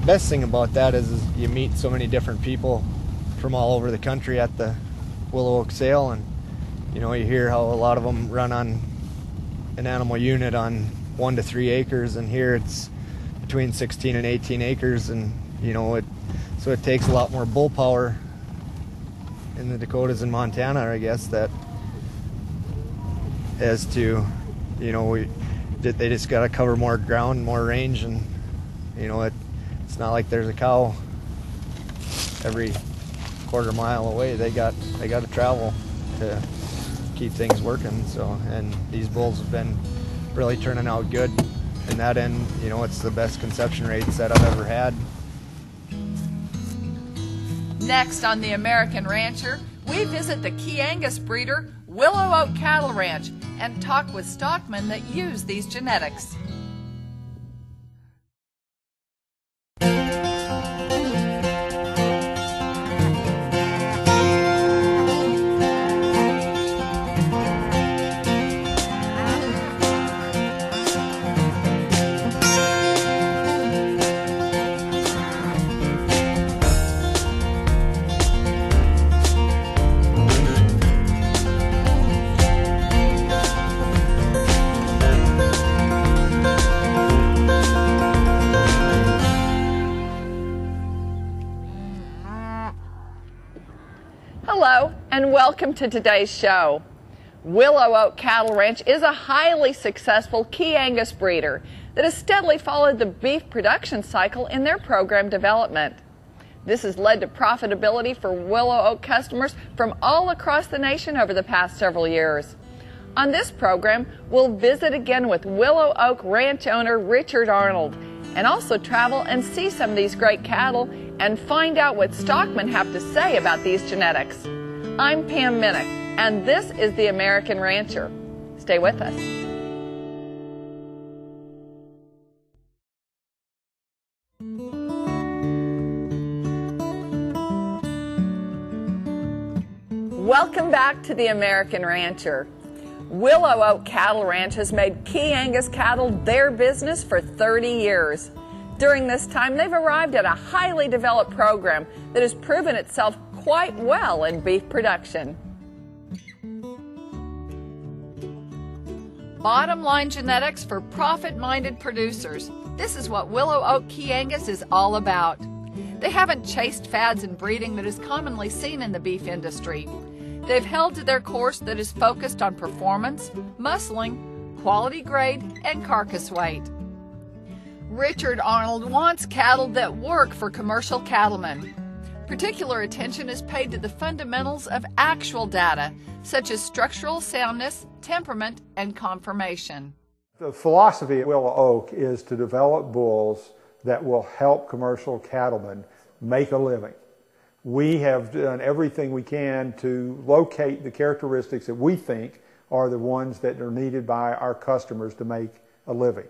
best thing about that is you meet so many different people from all over the country at the Willow Oak sale, and you know, you hear how a lot of them run on an animal unit on 1 to 3 acres, and here it's between 16 and 18 acres, and you know, so it takes a lot more bull power in the Dakotas and Montana, I guess, that as to, you know, they just got to cover more ground, more range, and you know, it's not like there's a cow every quarter mile away. They got to travel to keep things working. So, and these bulls have been really turning out good in that end. You know, it's the best conception rates that I've ever had. Next on The American Rancher, we visit the ChiAngus breeder Willow Oak Cattle Ranch and talk with stockmen that use these genetics. Hello and welcome to today's show. Willow Oak Cattle Ranch is a highly successful ChiAngus breeder that has steadily followed the beef production cycle in their program development. This has led to profitability for Willow Oak customers from all across the nation over the past several years. On this program, we'll visit again with Willow Oak ranch owner Richard Arnold and also travel and see some of these great cattle and find out what stockmen have to say about these genetics. I'm Pam Minnick, and this is The American Rancher. Stay with us. Welcome back to The American Rancher. Willow Oak Cattle Ranch has made ChiAngus cattle their business for 30 years. During this time, they've arrived at a highly developed program that has proven itself quite well in beef production. Bottom line genetics for profit-minded producers. This is what Willow Oak ChiAngus is all about. They haven't chased fads in breeding that is commonly seen in the beef industry. They've held to their course that is focused on performance, muscling, quality grade, and carcass weight. Richard Arnold wants cattle that work for commercial cattlemen. Particular attention is paid to the fundamentals of actual data, such as structural soundness, temperament, and conformation. The philosophy at Willow Oak is to develop bulls that will help commercial cattlemen make a living. We have done everything we can to locate the characteristics that we think are the ones that are needed by our customers to make a living.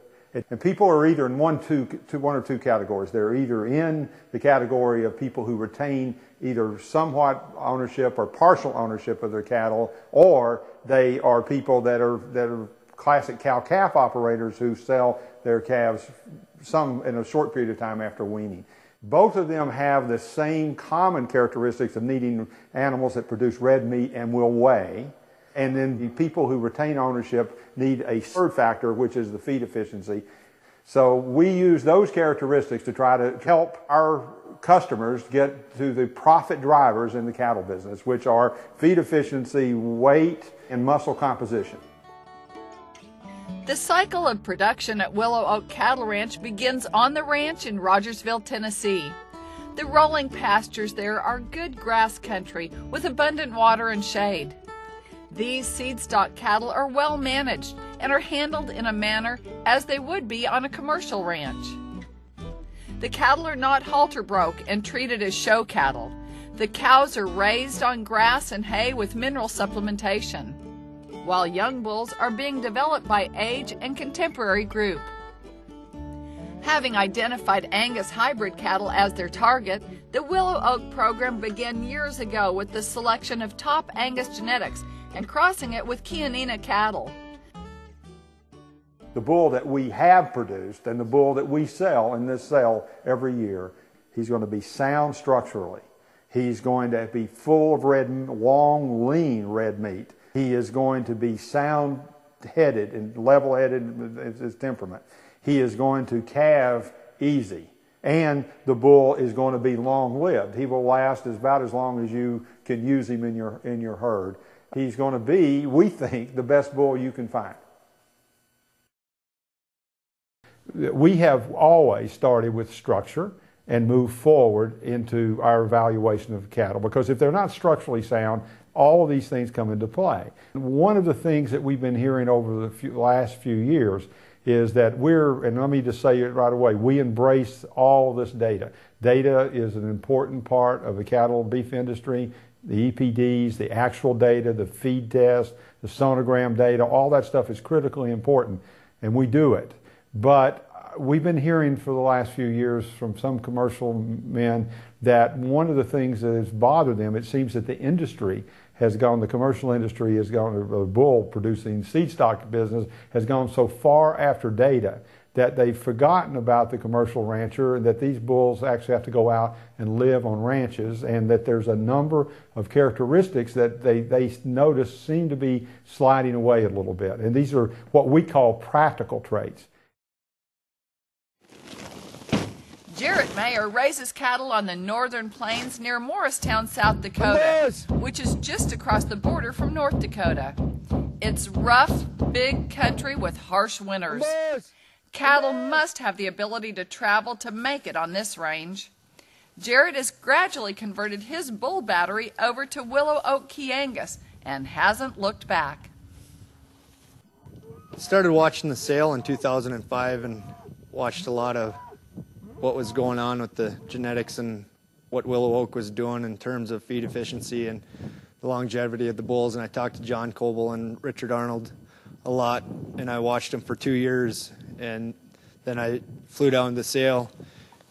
And people are either in one or two categories. They're either in the category of people who retain either somewhat ownership or partial ownership of their cattle, or they are people that are classic cow-calf operators who sell their calves some in a short period of time after weaning. Both of them have the same common characteristics of needing animals that produce red meat and will weigh. And then the people who retain ownership need a third factor, which is the feed efficiency. So we use those characteristics to try to help our customers get to the profit drivers in the cattle business, which are feed efficiency, weight, and muscle composition. The cycle of production at Willow Oak Cattle Ranch begins on the ranch in Rogersville, Tennessee. The rolling pastures there are good grass country with abundant water and shade. These seed stock cattle are well managed and are handled in a manner as they would be on a commercial ranch. The cattle are not halter broke and treated as show cattle. The cows are raised on grass and hay with mineral supplementation, while young bulls are being developed by age and contemporary group. Having identified Angus hybrid cattle as their target, the Willow Oak program began years ago with the selection of top Angus genetics and crossing it with Chianina cattle. the bull that we have produced and the bull that we sell in this sale every year, he's going to be sound structurally. He's going to be full of red, long, lean red meat. He is going to be sound-headed and level-headed in his temperament. He is going to calve easy. And the bull is going to be long-lived. He will last about as long as you can use him in your herd. He's going to be, we think, the best bull you can find. We have always started with structure and moved forward into our evaluation of cattle, because if they're not structurally sound, all of these things come into play. One of the things that we've been hearing over the last few years is that and let me just say it right away, we embrace all this data. Data is an important part of the cattle and beef industry. The EPDs, the actual data, the feed test, the sonogram data, all that stuff is critically important, and we do it. But we've been hearing for the last few years from some commercial men that one of the things that has bothered them, it seems that the industry has gone, the commercial industry has gone, the bull producing seed stock business has gone so far after data that they've forgotten about the commercial rancher, and that these bulls actually have to go out and live on ranches, and that there's a number of characteristics that they notice seem to be sliding away a little bit. And these are what we call practical traits. Jarrett Mayer raises cattle on the northern plains near Morristown, South Dakota, which is just across the border from North Dakota. It's rough, big country with harsh winters. Cattle must have the ability to travel to make it on this range. Jarrett has gradually converted his bull battery over to Willow Oak ChiAngus and hasn't looked back. Started watching the sale in 2005 and watched a lot of what was going on with the genetics and what Willow Oak was doing in terms of feed efficiency and the longevity of the bulls. And I talked to John Coble and Richard Arnold a lot, and I watched them for 2 years. And then I flew down to the sale,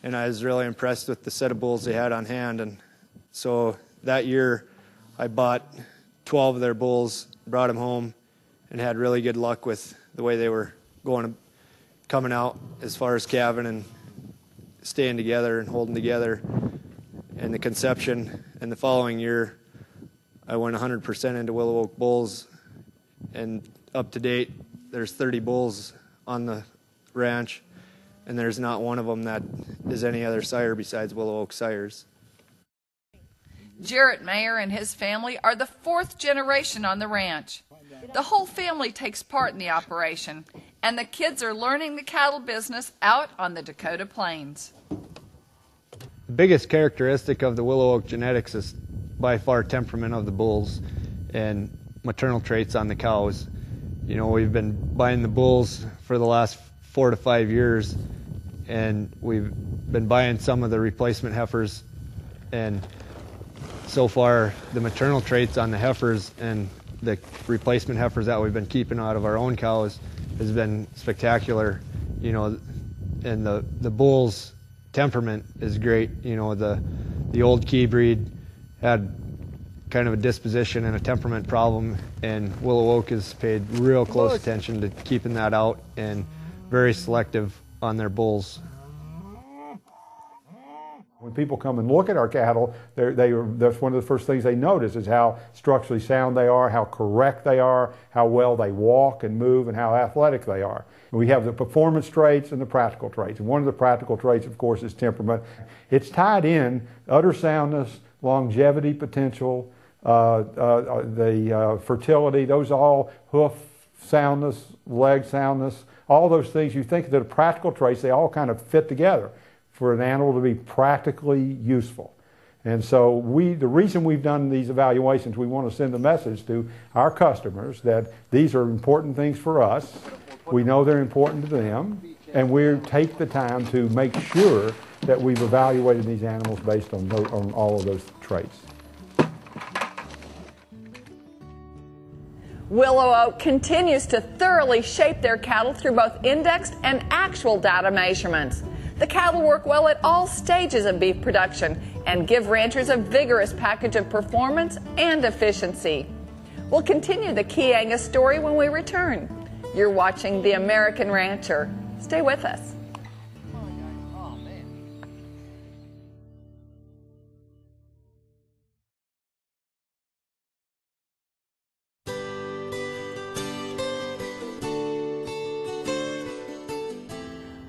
and I was really impressed with the set of bulls they had on hand. And so that year I bought 12 of their bulls, brought them home, and had really good luck with the way they were coming out as far as calving and staying together and holding together. And the conception, and the following year I went 100% into Willow Oak bulls, and up to date there's 30 bulls on the ranch, and there's not one of them that is any other sire besides Willow Oak sires. Jarrett Mayer and his family are the fourth generation on the ranch. The whole family takes part in the operation, and the kids are learning the cattle business out on the Dakota plains. The biggest characteristic of the Willow Oak genetics is by far temperament of the bulls and maternal traits on the cows. You know, we've been buying the bulls for the last 4 to 5 years, and we've been buying some of the replacement heifers, and so far the maternal traits on the heifers and the replacement heifers that we've been keeping out of our own cows has been spectacular. You know, and the bulls' temperament is great. You know, the old key breed had kind of a disposition and a temperament problem, and Willow Oak has paid real close attention to keeping that out and very selective on their bulls. When people come and look at our cattle, that's one of the first things they notice is how structurally sound they are, how correct they are, how well they walk and move, and how athletic they are. We have the performance traits and the practical traits. And one of the practical traits, of course, is temperament. It's tied in udder soundness, longevity potential, the fertility, those all, hoof soundness, leg soundness, all those things. You think that the practical traits, they all kind of fit together for an animal to be practically useful. And so the reason we've done these evaluations, we want to send a message to our customers that these are important things for us. We know they're important to them, and we take the time to make sure that we've evaluated these animals based on all of those traits. Willow Oak continues to thoroughly shape their cattle through both indexed and actual data measurements. The cattle work well at all stages of beef production and give ranchers a vigorous package of performance and efficiency. We'll continue the ChiAngus story when we return. You're watching The American Rancher. Stay with us.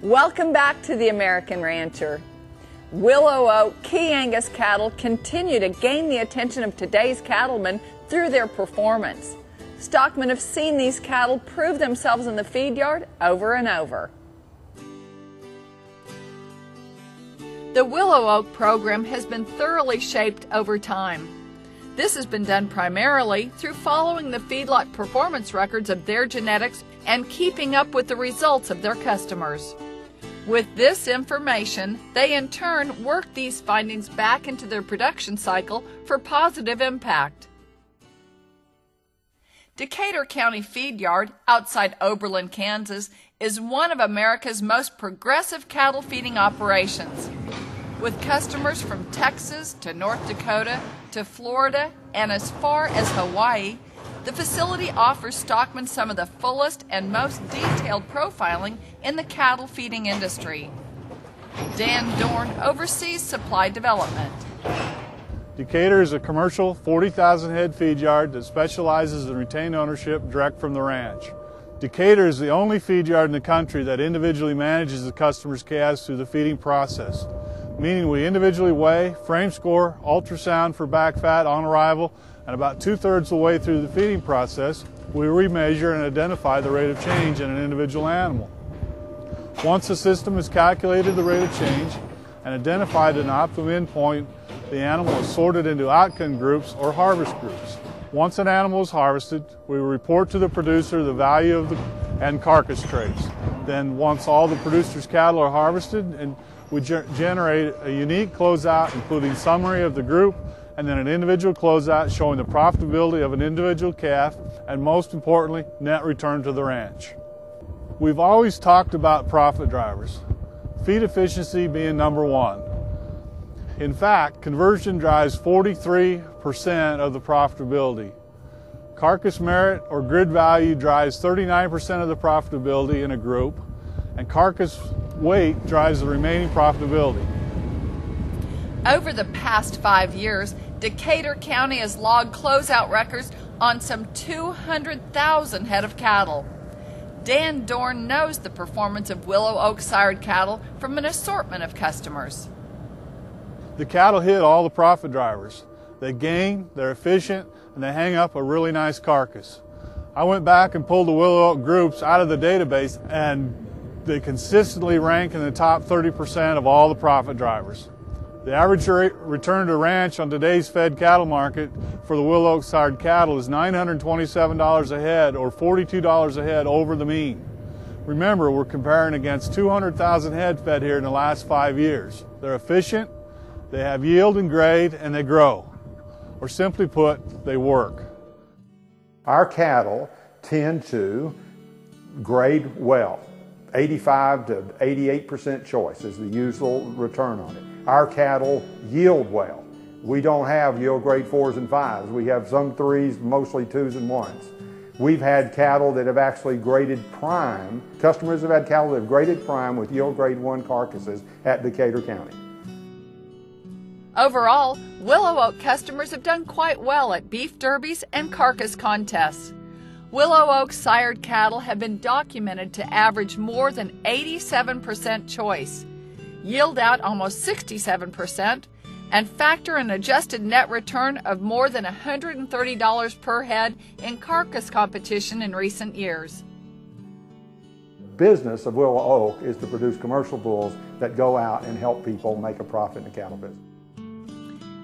Welcome back to The American Rancher. Willow Oak ChiAngus cattle continue to gain the attention of today's cattlemen through their performance. Stockmen have seen these cattle prove themselves in the feed yard over and over. The Willow Oak program has been thoroughly shaped over time. This has been done primarily through following the feedlot performance records of their genetics and keeping up with the results of their customers. With this information, they in turn work these findings back into their production cycle for positive impact. Decatur County Feed Yard, outside Oberlin, Kansas, is one of America's most progressive cattle feeding operations. With customers from Texas to North Dakota to Florida and as far as Hawaii, the facility offers stockmen some of the fullest and most detailed profiling in the cattle feeding industry. Dan Dorn oversees supply development. Decatur is a commercial 40,000 head feed yard that specializes in retained ownership direct from the ranch. Decatur is the only feed yard in the country that individually manages the customer's calves through the feeding process, meaning we individually weigh, frame score, ultrasound for back fat on arrival, and about 2/3 of the way through the feeding process, we remeasure and identify the rate of change in an individual animal. Once the system has calculated the rate of change and identified an optimum endpoint, the animal is sorted into outcome groups or harvest groups. Once an animal is harvested, we report to the producer the value of and carcass traits. Then once all the producer's cattle are harvested, and we generate a unique closeout including summary of the group, and then an individual closeout showing the profitability of an individual calf, and most importantly, net return to the ranch. We've always talked about profit drivers, feed efficiency being number one. In fact, conversion drives 43% of the profitability. Carcass merit or grid value drives 39% of the profitability in a group, and carcass weight drives the remaining profitability. Over the past 5 years, Decatur County has logged closeout records on some 200,000 head of cattle. Dan Dorn knows the performance of Willow Oak sired cattle from an assortment of customers. The cattle hit all the profit drivers. They gain, they're efficient, and they hang up a really nice carcass. I went back and pulled the Willow Oak groups out of the database, and they consistently rank in the top 30% of all the profit drivers. The average return to ranch on today's fed cattle market for the Willow Oak sired cattle is $927 a head, or $42 a head over the mean. Remember, we're comparing against 200,000 head fed here in the last 5 years. They're efficient, they have yield and grade, and they grow. Or simply put, they work. Our cattle tend to grade well. 85 to 88% choice is the usual return on it. Our cattle yield well. We don't have yield grade 4s and 5s. We have some 3s, mostly 2s and 1s. We've had cattle that have actually graded prime. Customers have had cattle that have graded prime with yield grade 1 carcasses at Decatur County. Overall, Willow Oak customers have done quite well at beef derbies and carcass contests. Willow Oak sired cattle have been documented to average more than 87% choice, yield out almost 67%, and factor an adjusted net return of more than $130 per head in carcass competition in recent years. The business of Willow Oak is to produce commercial bulls that go out and help people make a profit in the cattle business.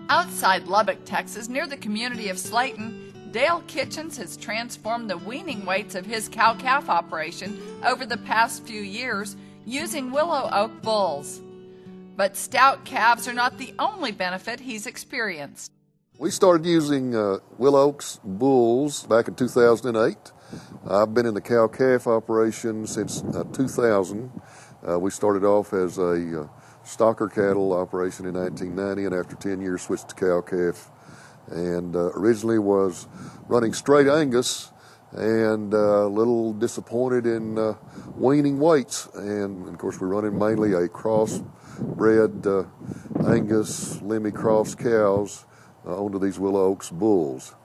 Outside Lubbock, Texas, near the community of Slaton, Dale Kitchens has transformed the weaning weights of his cow-calf operation over the past few years using Willow Oak bulls. But stout calves are not the only benefit he's experienced. We started using Willow Oak's bulls back in 2008. I've been in the cow-calf operation since 2000. We started off as a stocker cattle operation in 1990, and after 10 years switched to cow-calf. And originally was running straight Angus, and a little disappointed in weaning weights. And of course, we're running mainly a crossbred Angus Lemmy cross cows onto these Willow Oaks bulls,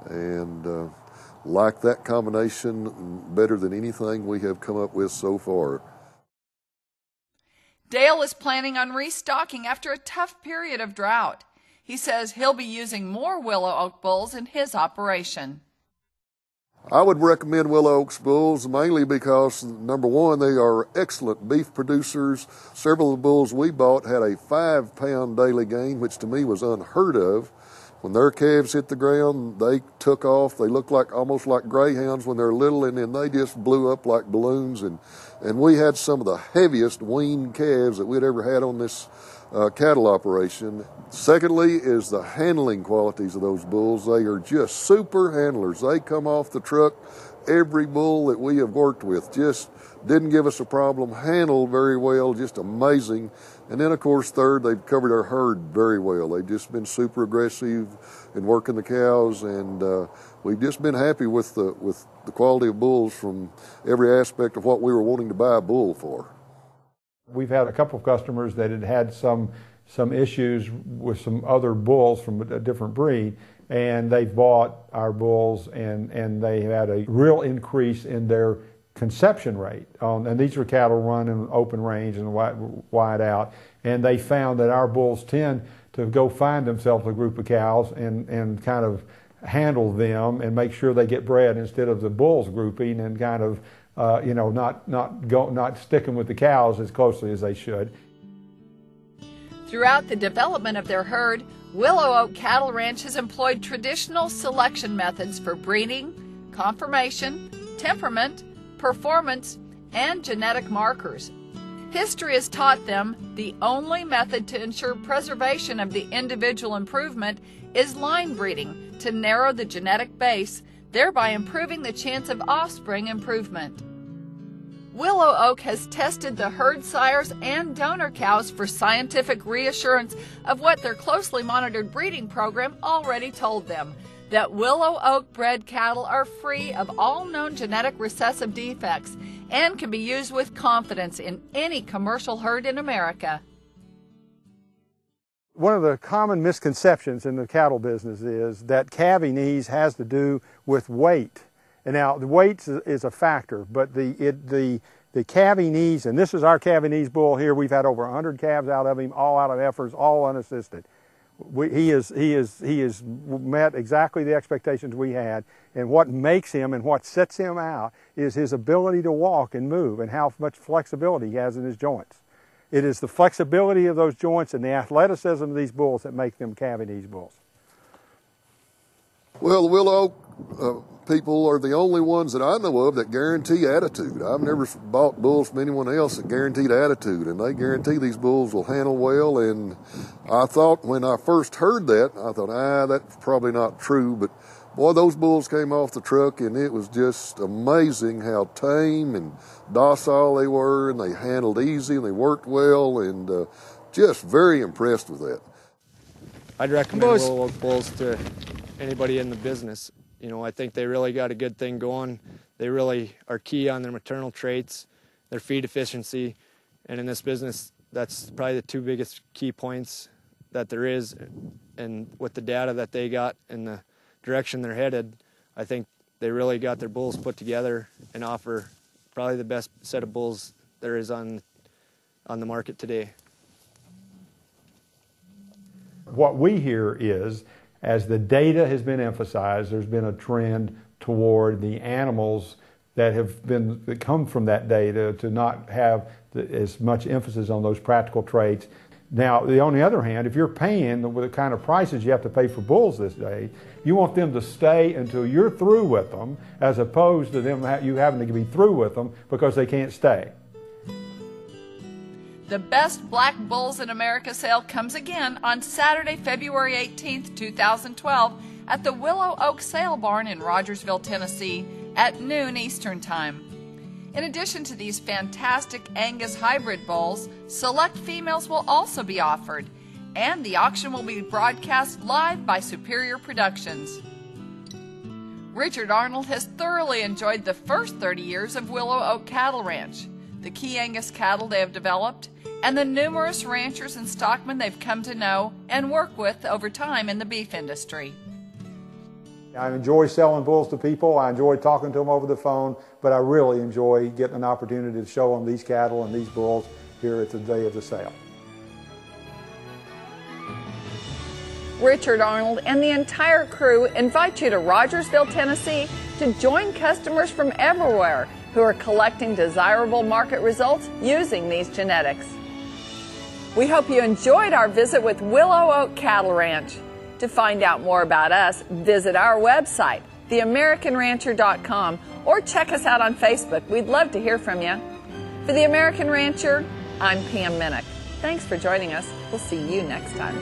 and like that combination better than anything we have come up with so far. Dale is planning on restocking after a tough period of drought. He says he'll be using more Willow Oak bulls in his operation. I would recommend Willow Oaks bulls mainly because, number one, they are excellent beef producers. Several of the bulls we bought had a 5-pound daily gain, which to me was unheard of. When their calves hit the ground, they took off. They looked like almost like greyhounds when they're little, and then they just blew up like balloons. And we had some of the heaviest weaned calves that we'd ever had on this cattle operation. Secondly is the handling qualities of those bulls. They are just super handlers. They come off the truck. Every bull that we have worked with just didn't give us a problem, handled very well, just amazing. And then, of course, third, they've covered our herd very well. They've just been super aggressive in working the cows, and we've just been happy with the quality of bulls from every aspect of what we were wanting to buy a bull for. We've had a couple of customers that had some issues with some other bulls from a different breed, and they've bought our bulls, and they had a real increase in their conception rate. And these are cattle run in open range and wide out, and they found that our bulls tend to go find themselves a group of cows and kind of handle them and make sure they get bred instead of the bulls grouping and kind of not sticking with the cows as closely as they should. Throughout the development of their herd, Willow Oak Cattle Ranch has employed traditional selection methods for breeding, conformation, temperament, performance, and genetic markers. History has taught them the only method to ensure preservation of the individual improvement is line breeding to narrow the genetic base, thereby improving the chance of offspring improvement. Willow Oak has tested the herd sires and donor cows for scientific reassurance of what their closely monitored breeding program already told them, that Willow Oak bred cattle are free of all known genetic recessive defects and can be used with confidence in any commercial herd in America. One of the common misconceptions in the cattle business is that calving ease has to do with weight. And now the weight is a factor, but the calving ease, and this is our calving ease bull here. We've had over 100 calves out of him, all out of heifers, all unassisted. He has met exactly the expectations we had, and what makes him and what sets him out is his ability to walk and move and how much flexibility he has in his joints. It is the flexibility of those joints and the athleticism of these bulls that make them calving ease bulls. Well, the Willow Oak people are the only ones that I know of that guarantee attitude. I've never bought bulls from anyone else that guaranteed attitude, and they guarantee these bulls will handle well. And I thought when I first heard that, I thought, that's probably not true. But boy, those bulls came off the truck, and it was just amazing how tame and docile they were, and they handled easy, and they worked well, and just very impressed with that. I'd recommend Willow Oak bulls to anybody in the business. You know, I think they really got a good thing going. They really are key on their maternal traits, their feed efficiency, and in this business, that's probably the two biggest key points that there is. And with the data that they got and the direction they're headed, I think they really got their bulls put together and offer probably the best set of bulls there is on the market today. What we hear is, as the data has been emphasized, there's been a trend toward the animals that come from that data to not have as much emphasis on those practical traits. Now, on the other hand, if you're paying the kind of prices you have to pay for bulls this day, you want them to stay until you're through with them, as opposed to you having to be through with them because they can't stay. The Best Black Bulls in America sale comes again on Saturday, February 18th, 2012 at the Willow Oak Sale Barn in Rogersville, Tennessee at noon Eastern Time. In addition to these fantastic Angus hybrid bulls, select females will also be offered, and the auction will be broadcast live by Superior Productions. Richard Arnold has thoroughly enjoyed the first 30 years of Willow Oak Cattle Ranch, the ChiAngus cattle they have developed, and the numerous ranchers and stockmen they've come to know and work with over time in the beef industry. I enjoy selling bulls to people. I enjoy talking to them over the phone, but I really enjoy getting an opportunity to show them these cattle and these bulls here at the day of the sale. Richard Arnold and the entire crew invite you to Rogersville, Tennessee to join customers from everywhere who are collecting desirable market results using these genetics. We hope you enjoyed our visit with Willow Oak Cattle Ranch. To find out more about us, visit our website, theamericanrancher.com, or check us out on Facebook. We'd love to hear from you. For The American Rancher, I'm Pam Minnick. Thanks for joining us. We'll see you next time.